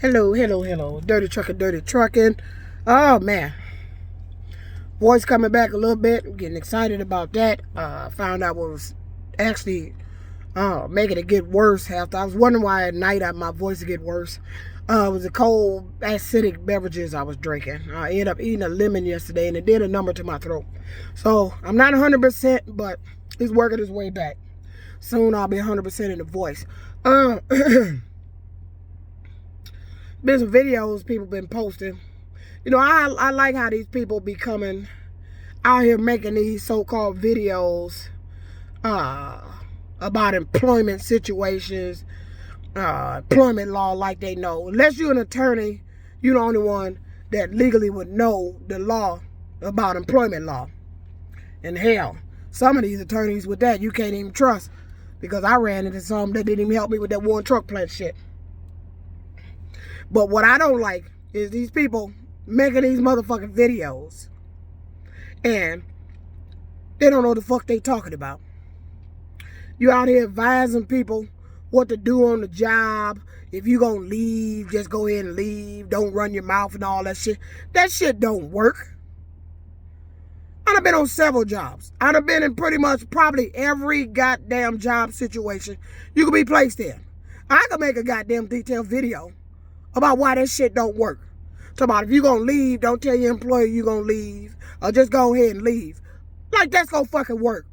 Hello. Dirty trucking. Oh, man. Voice coming back a little bit. I'm getting excited about that. Found out what was actually making it get worse. After I was wondering why at night my voice would get worse. It was the cold, acidic beverages I was drinking. I ended up eating a lemon yesterday, and it did a number to my throat. So, I'm not 100%, but it's working its way back. Soon I'll be 100% in the voice. Been some videos people been posting. You know, I like how these people be coming out here making these so-called videos about employment situations, employment law like they know. Unless you're an attorney, you're the only one that legally would know the law about employment law. And hell, some of these attorneys with that you can't even trust, because I ran into some that didn't even help me with that Warren truck plant shit. But what I don't like is these people making these motherfucking videos and they don't know what the fuck they talking about. You out here advising people what to do on the job. If you gonna leave, just go ahead and leave. Don't run your mouth and all that shit. That shit don't work. I've been on several jobs. I've been in pretty much probably every goddamn job situation you could be placed in. I could make a goddamn detailed video about why that shit don't work. Talk about if you gonna leave, don't tell your employer you gonna leave, or just go ahead and leave. Like, that's gonna fucking work.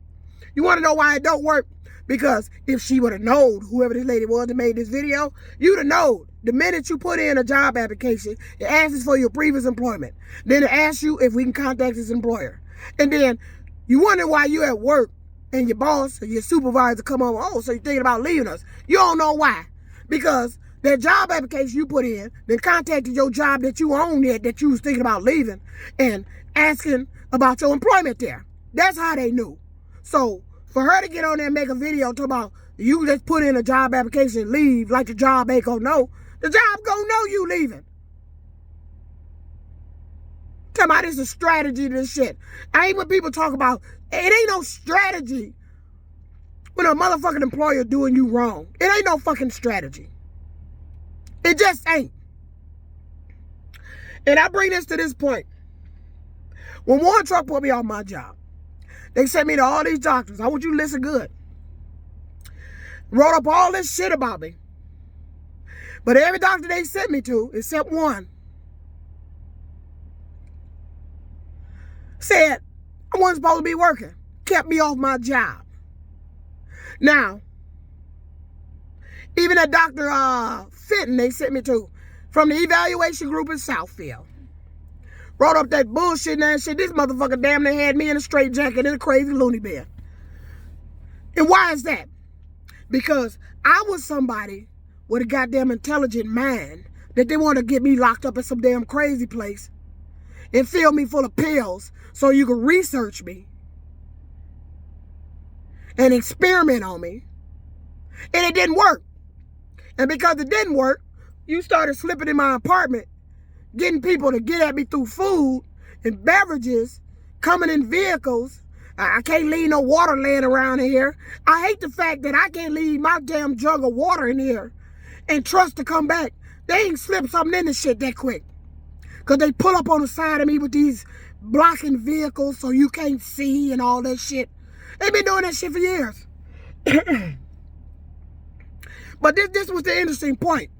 You wanna know why it don't work? Because if she would have known, whoever this lady was that made this video, you'd have known. The minute you put in a job application, it asks for your previous employment. Then it asks you if we can contact this employer. And then you wonder why you at work and your boss or your supervisor come over, oh, so you're thinking about leaving us. You don't know why. Because that job application you put in, then contacted your job that you own there, that you was thinking about leaving, and asking about your employment there. That's how they knew. So for her to get on there and make a video talking about you just put in a job application and leave like the job ain't gonna know, the job gonna know you leaving. Talking about it's a strategy to this shit. I hate when people talk about it ain't no strategy when a motherfucking employer doing you wrong. It ain't no fucking strategy. It just ain't. And I bring this to this point. When Warren Truck put me on my job, they sent me to all these doctors. I want you to listen good. Wrote up all this shit about me. But every doctor they sent me to, except one, said I wasn't supposed to be working. Kept me off my job. Now, even that Dr. Fitton they sent me to from the evaluation group in Southfield wrote up that bullshit and that shit. This motherfucker damn near had me in a straitjacket in a crazy loony bin. And why is that? Because I was somebody with a goddamn intelligent mind that they want to get me locked up in some damn crazy place and fill me full of pills so you can research me and experiment on me. And it didn't work. And because it didn't work, you started slipping in my apartment, getting people to get at me through food and beverages, coming in vehicles. I can't leave no water laying around in here. I hate the fact that I can't leave my damn jug of water in here and trust to come back. They ain't slip something in this shit that quick. Because they pull up on the side of me with these blocking vehicles so you can't see and all that shit. They've been doing that shit for years. But this was the interesting point.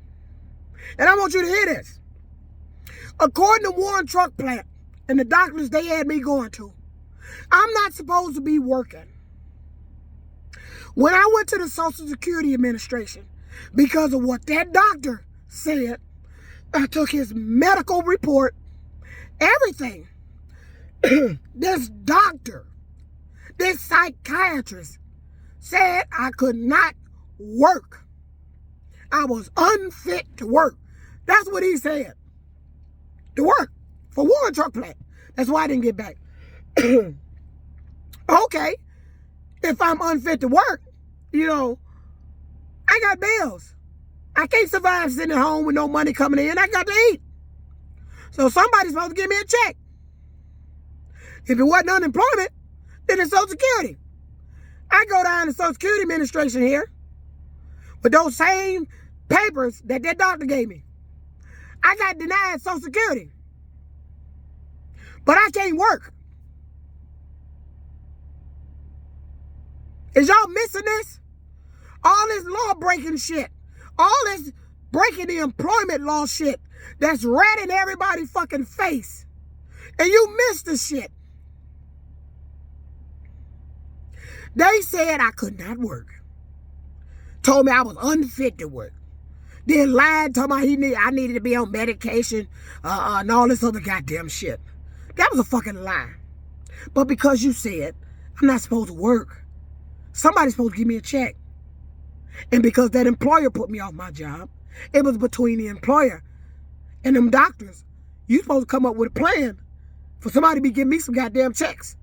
And I want you to hear this. According to Warren Truck Plant and the doctors they had me going to, I'm not supposed to be working. When I went to the Social Security Administration, because of what that doctor said, I took his medical report, everything. This doctor, this psychiatrist said I could not work. I was unfit to work. That's what he said. To work for Warren Truck Plant. That's why I didn't get back. Okay, if I'm unfit to work, you know, I got bills. I can't survive sitting at home with no money coming in. I got to eat. So somebody's supposed to give me a check. If it wasn't unemployment, then it's Social Security. I go down to Social Security Administration here with those same papers that doctor gave me. I got denied Social Security. But I can't work. Is y'all missing this? All this law breaking shit. All this breaking the employment law shit that's red in everybody's fucking face. And you missed the shit. They said I could not work. Told me I was unfit to work. Then lied, told me I needed to be on medication and all this other goddamn shit. That was a fucking lie. But because you said I'm not supposed to work, somebody's supposed to give me a check. And because that employer put me off my job, it was between the employer and them doctors. You supposed to come up with a plan for somebody to be giving me some goddamn checks.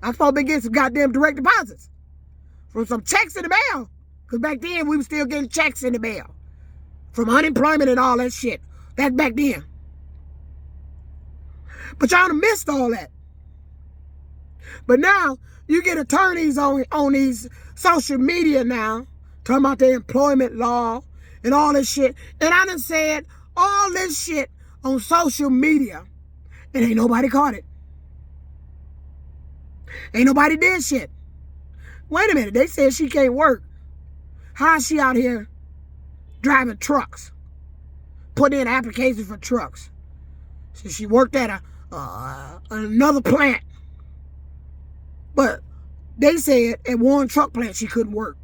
I'm supposed to be getting some goddamn direct deposits from some checks in the mail. Because back then, we were still getting checks in the mail from unemployment and all that shit. That's back then. But y'all done missed all that. But now, you get attorneys on these social media now talking about the employment law and all this shit. And I done said all this shit on social media and ain't nobody caught it. Ain't nobody did shit. Wait a minute, they said she can't work. How is she out here driving trucks? Putting in applications for trucks. So she worked at another plant. But they said at one truck plant she couldn't work.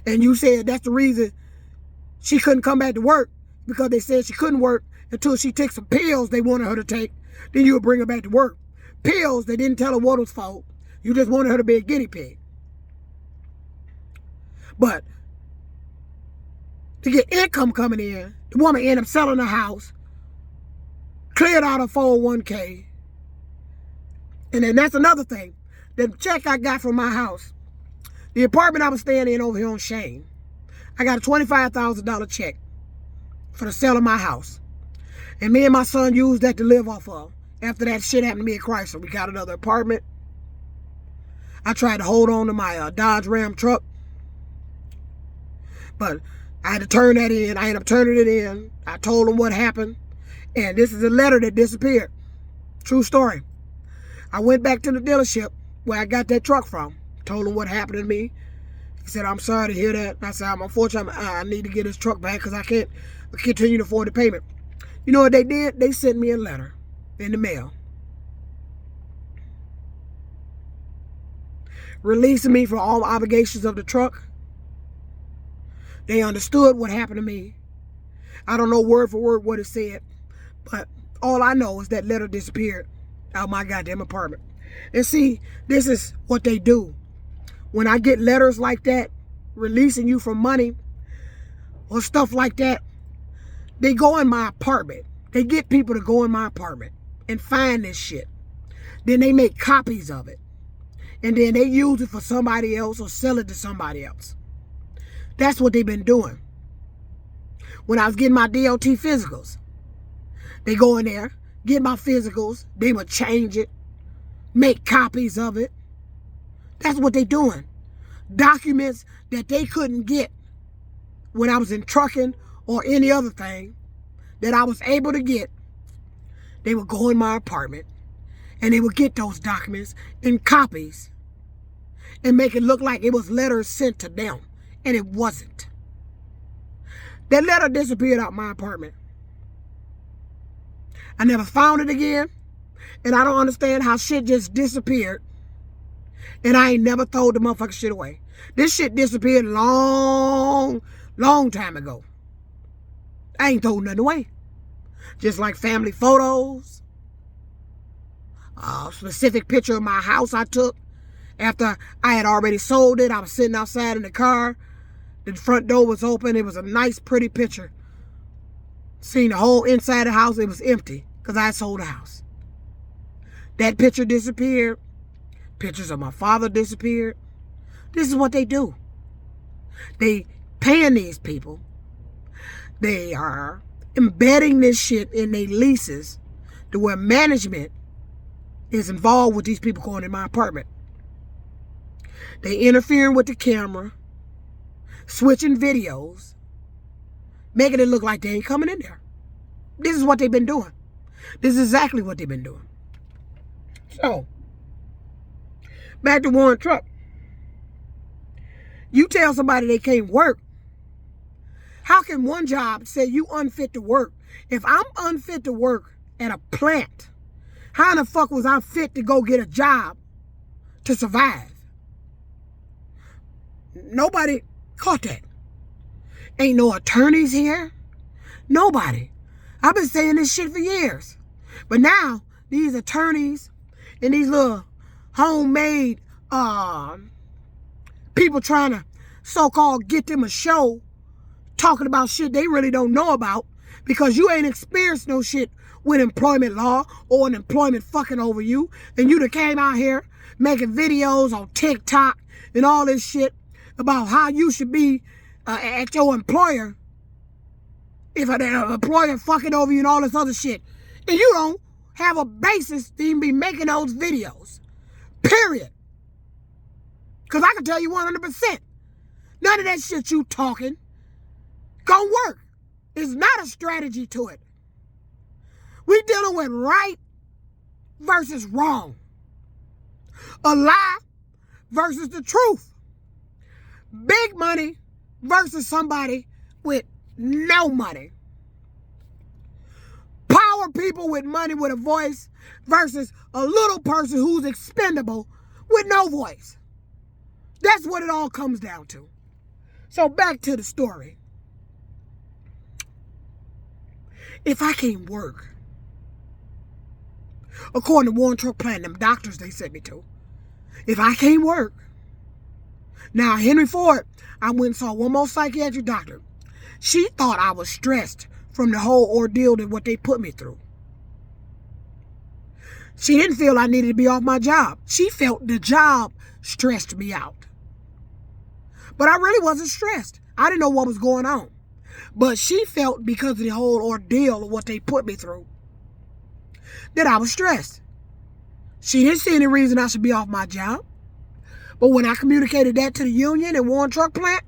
And you said that's the reason she couldn't come back to work, because they said she couldn't work until she took some pills they wanted her to take. Then you would bring her back to work. Pills, they didn't tell her what was for. You just wanted her to be a guinea pig. But to get income coming in, the woman ended up selling her house, cleared out her 401k. And then that's another thing. The check I got from my house, the apartment I was staying in over here on Shane, I got a $25,000 check for the sale of my house. And me and my son used that to live off of. After that shit happened to me at Chrysler, we got another apartment. I tried to hold on to my Dodge Ram truck, but I had to turn that in. I ended up turning it in. I told them what happened. And this is a letter that disappeared. True story. I went back to the dealership where I got that truck from. Told him what happened to me. He said, I'm sorry to hear that. I said, I'm unfortunate. I need to get this truck back because I can't continue to afford the payment. You know what they did? They sent me a letter in the mail releasing me from all obligations of the truck. They understood what happened to me. I don't know word for word what it said, but all I know is that letter disappeared out of my goddamn apartment. And see, this is what they do. When I get letters like that, releasing you from money or stuff like that, they go in my apartment. They get people to go in my apartment and find this shit. Then they make copies of it. And then they use it for somebody else or sell it to somebody else. That's what they've been doing. When I was getting my DOT physicals, they go in there, get my physicals, they would change it, make copies of it. That's what they're doing. Documents that they couldn't get when I was in trucking or any other thing that I was able to get, they would go in my apartment and they would get those documents in copies and make it look like it was letters sent to them. And it wasn't. That letter disappeared out my apartment. I never found it again. And I don't understand how shit just disappeared. And I ain't never thrown the motherfucking shit away. This shit disappeared long time ago. I ain't thrown nothing away. Just like family photos. A specific picture of my house I took after I had already sold it. I was sitting outside in the car. The front door was open. It was a nice, pretty picture. Seen the whole inside of the house. It was empty because I sold the house. That picture disappeared. Pictures of my father disappeared. This is what they do. They paying these people. They are embedding this shit in their leases to where management is involved with these people going in my apartment. They interfering with the camera, switching videos, making it look like they ain't coming in there. This is what they've been doing. This is exactly what they've been doing. So, back to Warren Truck. You tell somebody they can't work. How can one job say you unfit to work? If I'm unfit to work at a plant, how in the fuck was I fit to go get a job to survive? Nobody caught that. Ain't no attorneys here. Nobody. I've been saying this shit for years. But now, these attorneys and these little homemade people trying to so-called get them a show talking about shit they really don't know about because you ain't experienced no shit with employment law or an employment fucking over you, and you done came out here making videos on TikTok and all this shit about how you should be at your employer if an employer fucking over you and all this other shit. And you don't have a basis to even be making those videos. Period. Because I can tell you 100%, none of that shit you talking gonna work. There's not a strategy to it. We dealing with right versus wrong. A lie versus the truth. Big money versus somebody with no money. Power people with money with a voice versus a little person who's expendable with no voice. That's what it all comes down to. So back to the story. If I can't work, according to Warren Truck Plant, them doctors they sent me to, if I can't work, now Henry Ford, I went and saw one more psychiatric doctor. She thought I was stressed from the whole ordeal that what they put me through. She didn't feel I needed to be off my job. She felt the job stressed me out. But I really wasn't stressed. I didn't know what was going on. But she felt because of the whole ordeal of what they put me through that I was stressed. She didn't see any reason I should be off my job. But when I communicated that to the union and Warren Truck Plant,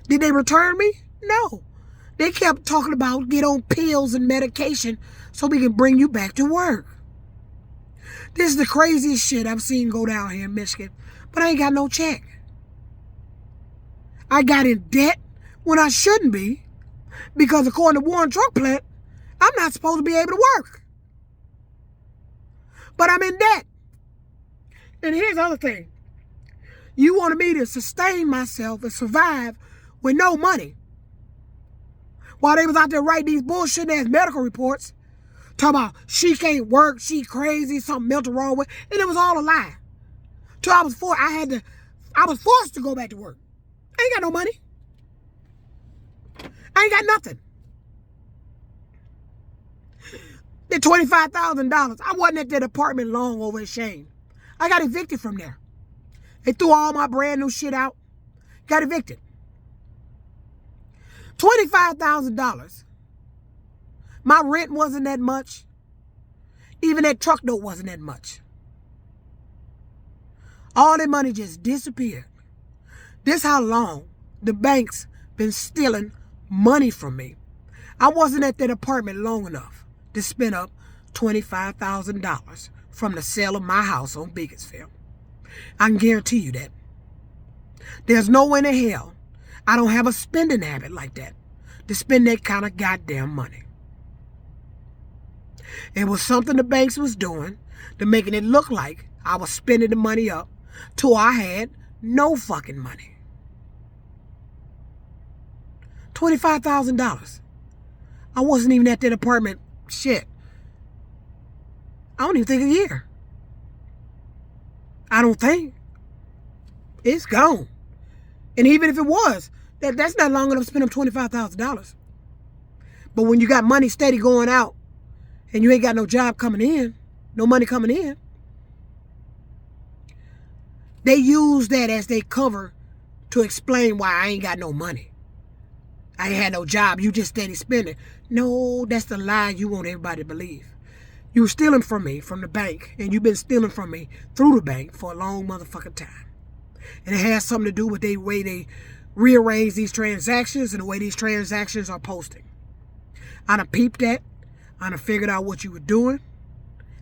did they return me? No. They kept talking about get on pills and medication so we can bring you back to work. This is the craziest shit I've seen go down here in Michigan. But I ain't got no check. I got in debt when I shouldn't be because according to Warren Truck Plant, I'm not supposed to be able to work. But I'm in debt. And here's the other thing. You wanted me to sustain myself and survive with no money. While they was out there writing these bullshit ass medical reports, talking about she can't work, she crazy, something mental wrong with, and it was all a lie. Till I was forced to go back to work. I ain't got no money. I ain't got nothing. The $25,000. I wasn't at that apartment long over in Shane. I got evicted from there. They threw all my brand new shit out. Got evicted. $25,000. My rent wasn't that much. Even that truck note wasn't that much. All that money just disappeared. This how long the bank's been stealing money from me. I wasn't at that apartment long enough to spend up $25,000 from the sale of my house on Beaconsfield. I can guarantee you that. There's no way in hell I don't have a spending habit like that to spend that kind of goddamn money. It was something the banks was doing to making it look like I was spending the money up till I had no fucking money. $25,000. I wasn't even at that apartment, shit, I don't even think a year. I don't think. It's gone. And even if it was, that's not long enough to spend up $25,000. But when you got money steady going out and you ain't got no job coming in, no money coming in, they use that as they cover to explain why I ain't got no money. I ain't had no job, you just steady spending. No, that's the lie you want everybody to believe. You were stealing from me from the bank, and you've been stealing from me through the bank for a long motherfucking time. And it has something to do with the way they rearrange these transactions and the way these transactions are posting. I done peeped that. I done figured out what you were doing.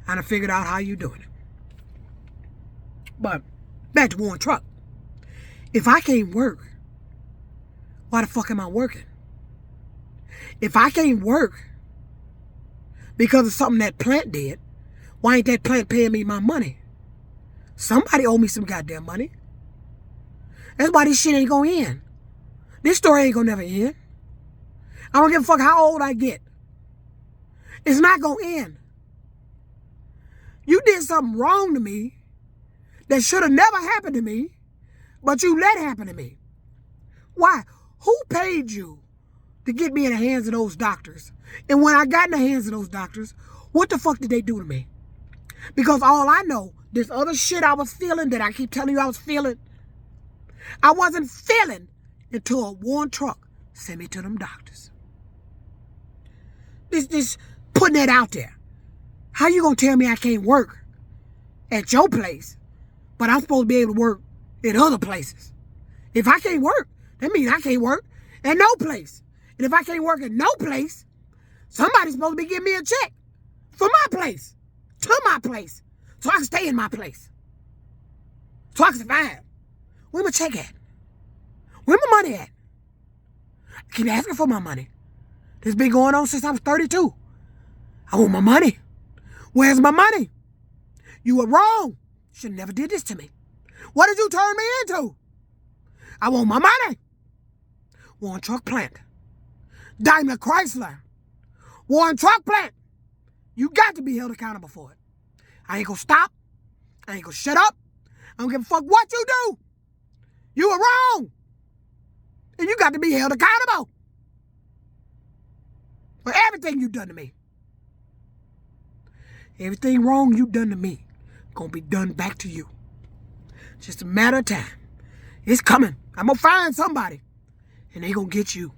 I done figured out how you doing it. But back to Warren Truck. If I can't work, why the fuck am I working? If I can't work because of something that plant did, why ain't that plant paying me my money? Somebody owe me some goddamn money. That's why this shit ain't gonna end. This story ain't gonna never end. I don't give a fuck how old I get. It's not gonna end. You did something wrong to me that should have never happened to me, but you let it happen to me. Why? Who paid you to get me in the hands of those doctors? And when I got in the hands of those doctors, what the fuck did they do to me? Because all I know, this other shit I was feeling that I keep telling you I was feeling, I wasn't feeling until a Warren Truck sent me to them doctors. This putting that out there. How you gonna tell me I can't work at your place, but I'm supposed to be able to work in other places? If I can't work, that means I can't work at no place. And if I can't work at no place, somebody's supposed to be giving me a check for my place, to my place, so I can stay in my place, so I can survive. Where my check at? Where my money at? I keep asking for my money. This has been going on since I was 32. I want my money. Where's my money? You were wrong. Should have never did this to me. What did you turn me into? I want my money. Warren Truck Plant. Daimler Chrysler. Warren Truck Plant. You got to be held accountable for it. I ain't gonna stop. I ain't gonna shut up. I don't give a fuck what you do. You were wrong. And you got to be held accountable for everything you done to me. Everything wrong you done to me gonna be done back to you. Just a matter of time. It's coming. I'm gonna find somebody and they gonna get you.